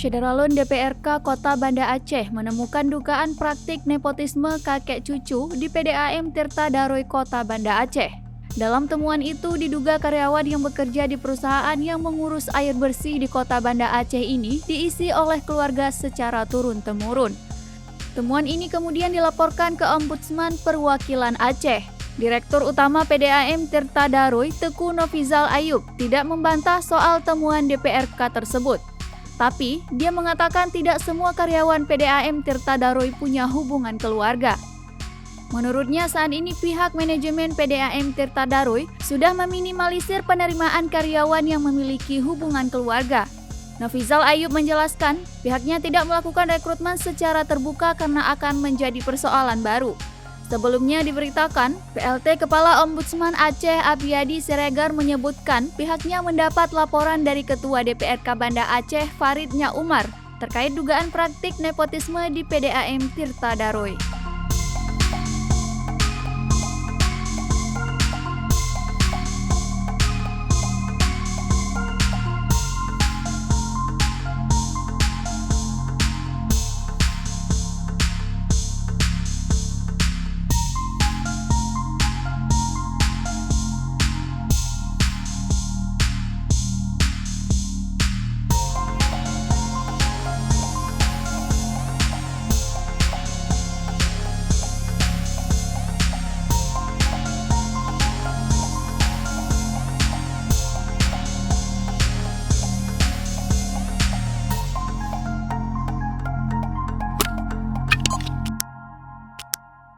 Syederalun DPRK Kota Banda Aceh menemukan dugaan praktik nepotisme kakek cucu di PDAM Tirta Daroe Kota Banda Aceh. Dalam temuan itu diduga karyawan yang bekerja di perusahaan yang mengurus air bersih di Kota Banda Aceh ini diisi oleh keluarga secara turun-temurun. Temuan ini kemudian dilaporkan ke Ombudsman Perwakilan Aceh. Direktur Utama PDAM Tirta Daroe, Teku Nofizal Ayub, tidak membantah soal temuan DPRK tersebut. Tapi, dia mengatakan tidak semua karyawan PDAM Tirta Daroe punya hubungan keluarga. Menurutnya saat ini pihak manajemen PDAM Tirta Daroe sudah meminimalisir penerimaan karyawan yang memiliki hubungan keluarga. Nofizal Ayub menjelaskan, pihaknya tidak melakukan rekrutmen secara terbuka karena akan menjadi persoalan baru. Sebelumnya diberitakan, PLT Kepala Ombudsman Aceh Apiyadi Siregar menyebutkan pihaknya mendapat laporan dari Ketua DPRK Banda Aceh Farid Nya Umar terkait dugaan praktik nepotisme di PDAM Tirta Daroe.